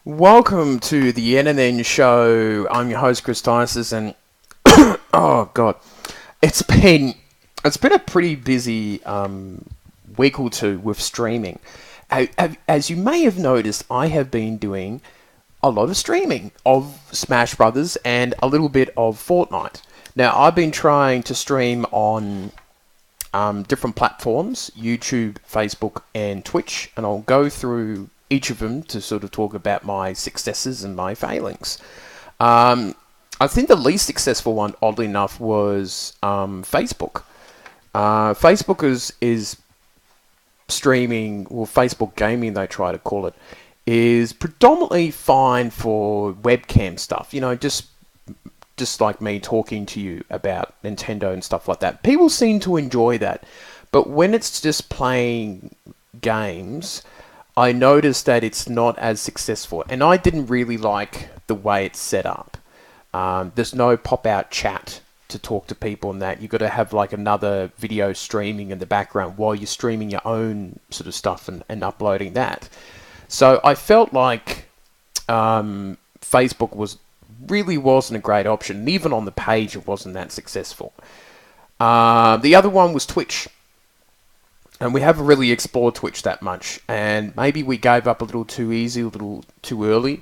Welcome to the NNN Show. I'm your host, Chris Tices, and oh god, it's been a pretty busy week or two with streaming. As you may have noticed, I have been doing a lot of streaming of Smash Brothers and a little bit of Fortnite. Now, I've been trying to stream on different platforms: YouTube, Facebook, and Twitch, and I'll go through each of them to sort of talk about my successes and my failings. I think the least successful one, oddly enough, was Facebook. Facebook is streaming, or Facebook gaming they try to call it, is predominantly fine for webcam stuff. You know, just like me talking to you about Nintendo and stuff like that. People seem to enjoy that. But when it's just playing games, I noticed that it's not as successful. And I didn't really like the way it's set up. There's no pop-out chat to talk to people and that. You've got to have like another video streaming in the background while you're streaming your own sort of stuff and uploading that. So I felt like Facebook really wasn't a great option. And even on the page, it wasn't that successful. The other one was Twitch. And we haven't really explored Twitch that much. And maybe we gave up a little too easy, a little too early.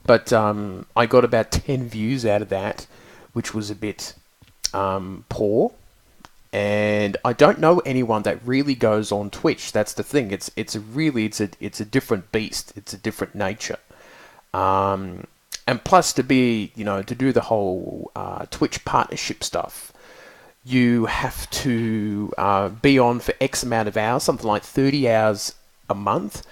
But I got about 10 views out of that, which was a bit poor. And I don't know anyone that really goes on Twitch. That's the thing. It's a different beast. It's a different nature. And plus to do the whole Twitch partnership stuff, you have to be on for X amount of hours, something like 30 hours a month.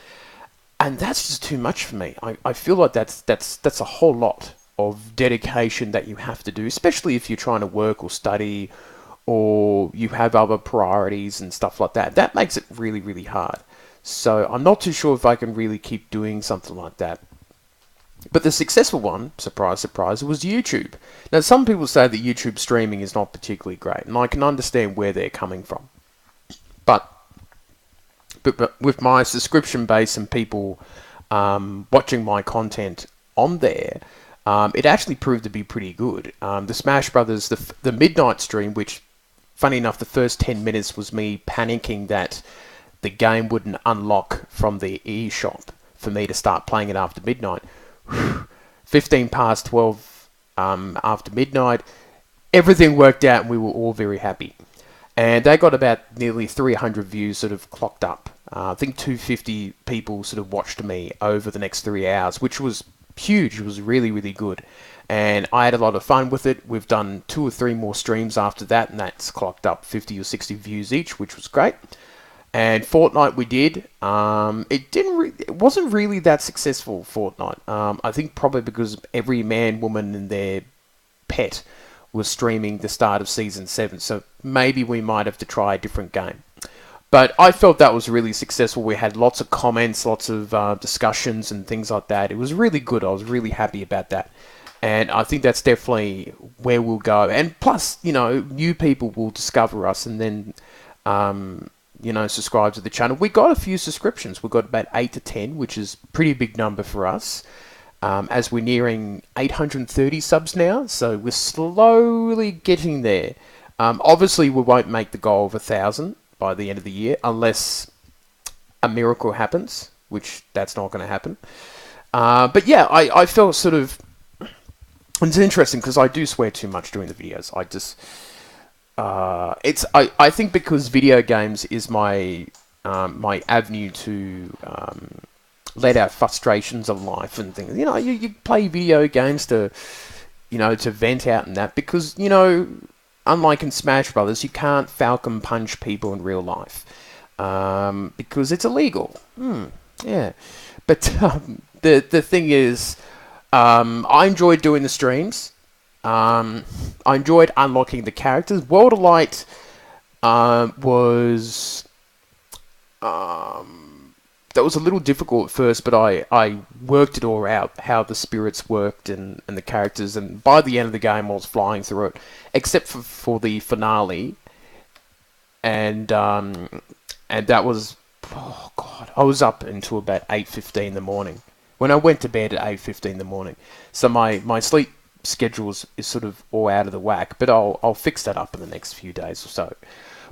And that's just too much for me. I feel like that's a whole lot of dedication that you have to do, especially if you're trying to work or study or you have other priorities and stuff like that. That makes it really, really hard. So I'm not too sure if I can really keep doing something like that. But the successful one, surprise, surprise, was YouTube. Now, some people say that YouTube streaming is not particularly great, and I can understand where they're coming from. But with my subscription base and people watching my content on there, it actually proved to be pretty good. The Smash Brothers, the midnight stream, which, funny enough, the first 10 minutes was me panicking that the game wouldn't unlock from the eShop for me to start playing it after midnight. 15 past 12 after midnight, everything worked out and we were all very happy. And they got about nearly 300 views sort of clocked up. I think 250 people sort of watched me over the next 3 hours, which was huge. It was really, really good. And I had a lot of fun with it. We've done 2 or 3 more streams after that, and that's clocked up 50 or 60 views each, which was great. And Fortnite we did. It wasn't really that successful, Fortnite. I think probably because every man, woman, and their pet was streaming the start of Season 7. So maybe we might have to try a different game. But I felt that was really successful. We had lots of comments, lots of discussions and things like that. It was really good. I was really happy about that. And I think that's definitely where we'll go. And plus, new people will discover us and then subscribe to the channel. We got a few subscriptions. We got about 8 to 10, which is a pretty big number for us. As we're nearing 830 subs now, so we're slowly getting there. Obviously, we won't make the goal of 1,000 by the end of the year, unless a miracle happens, which that's not going to happen. But yeah, I felt sort of... It's interesting because I do swear too much during the videos. I think because video games is my avenue to let out frustrations of life and things. You play video games to vent out and that because unlike in Smash Brothers, you can't Falcon punch people in real life because it's illegal. Yeah, but the thing is, I enjoyed doing the streams. I enjoyed unlocking the characters. World of Light was that was a little difficult at first, but I worked it all out, how the spirits worked and the characters, and by the end of the game I was flying through it, except for the finale, and that was, oh god, I was up until about 8:15 in the morning, when I went to bed at 8:15 in the morning. So my sleep schedule is sort of all out of the whack, but I'll fix that up in the next few days or so.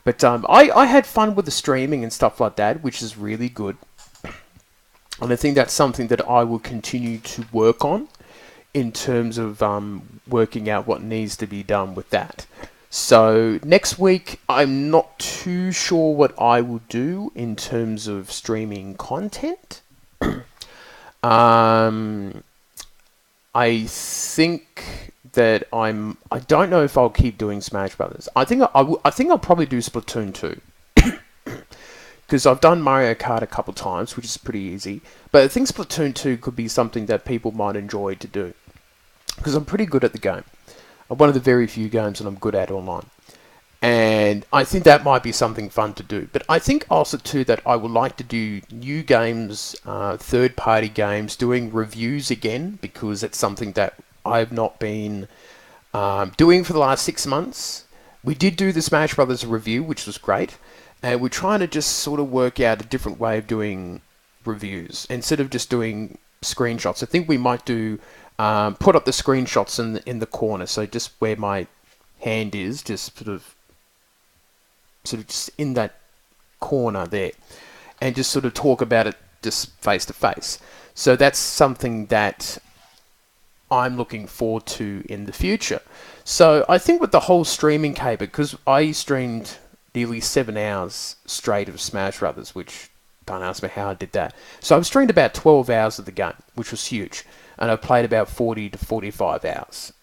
But I had fun with the streaming and stuff like that, which is really good. And I think that's something that I will continue to work on in terms of working out what needs to be done with that. So next week, I'm not too sure what I will do in terms of streaming content. I think that I don't know if I'll keep doing Smash Brothers. I think I'll probably do Splatoon 2. Because I've done Mario Kart a couple times, which is pretty easy. But I think Splatoon 2 could be something that people might enjoy to do. Because I'm pretty good at the game. I'm one of the very few games that I'm good at online. And I think that might be something fun to do. But I think also too that I would like to do new games, third-party games, doing reviews again. Because it's something that I've not been doing for the last 6 months. We did do the Smash Brothers review, which was great. And we're trying to just sort of work out a different way of doing reviews instead of just doing screenshots. I think we might do put up the screenshots in the corner, so just where my hand is, just sort of just in that corner there, and just sort of talk about it just face to face. So that's something that I'm looking forward to in the future. So I think with the whole streaming caper, because I streamed nearly 7 hours straight of Smash Brothers, which don't ask me how I did that. So I've streamed about 12 hours of the game, which was huge, and I've played about 40 to 45 hours.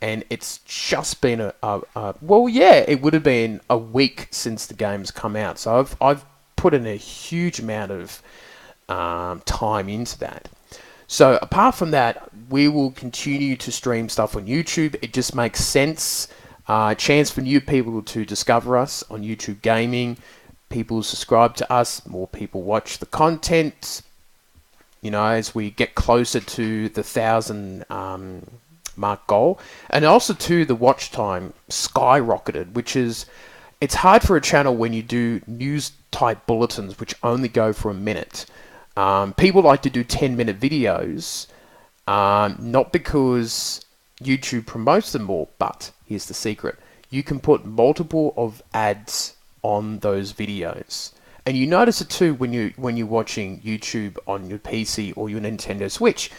And it's just been it would have been a week since the game's come out. So I've put in a huge amount of time into that. So apart from that, we will continue to stream stuff on YouTube. It just makes sense. Chance for new people to discover us on YouTube Gaming. People subscribe to us. More people watch the content. You know, as we get closer to the 1,000 mark goal. And also, too, the watch time skyrocketed, which is... It's hard for a channel when you do news-type bulletins, which only go for a minute. People like to do 10-minute videos, not because YouTube promotes them more, but... Here's the secret. You can put multiple of ads on those videos. And you notice it too when you're watching YouTube on your PC or your Nintendo Switch.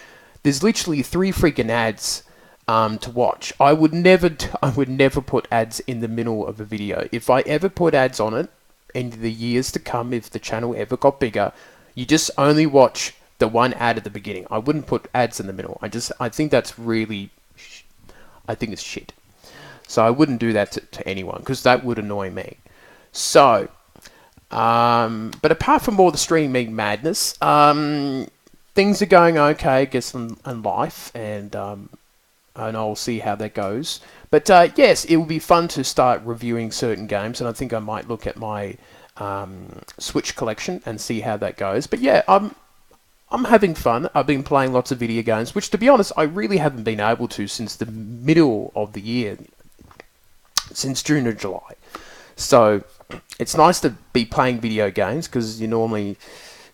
There's literally 3 freaking ads to watch. I would never put ads in the middle of a video. If I ever put ads on it in the years to come, if the channel ever got bigger, you just only watch the one ad at the beginning. I wouldn't put ads in the middle. I think that's really I think it's shit. So I wouldn't do that to anyone, because that would annoy me. So, but apart from all the streaming madness, things are going okay, I guess, in life, and I'll see how that goes. But yes, it will be fun to start reviewing certain games, and I think I might look at my Switch collection and see how that goes. But yeah, I'm having fun. I've been playing lots of video games, which, to be honest, I really haven't been able to since the middle of the year. Since June or July. So it's nice to be playing video games, because you normally,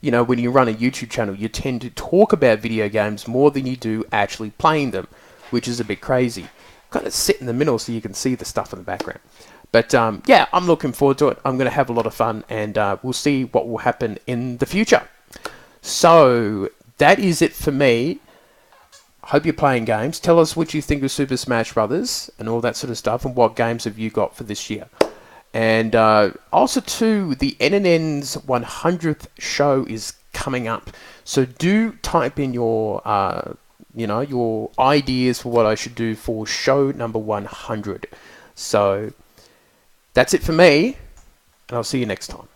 when you run a YouTube channel, you tend to talk about video games more than you do actually playing them, which is a bit crazy. Kind of sit in the middle so you can see the stuff in the background. But yeah, I'm looking forward to it. I'm going to have a lot of fun, and we'll see what will happen in the future. So that is it for me. Hope you're playing games. Tell us what you think of Super Smash Brothers and all that sort of stuff, and what games have you got for this year. And also, too, the NNN's 100th show is coming up. So do type in your, your ideas for what I should do for show number 100. So that's it for me, and I'll see you next time.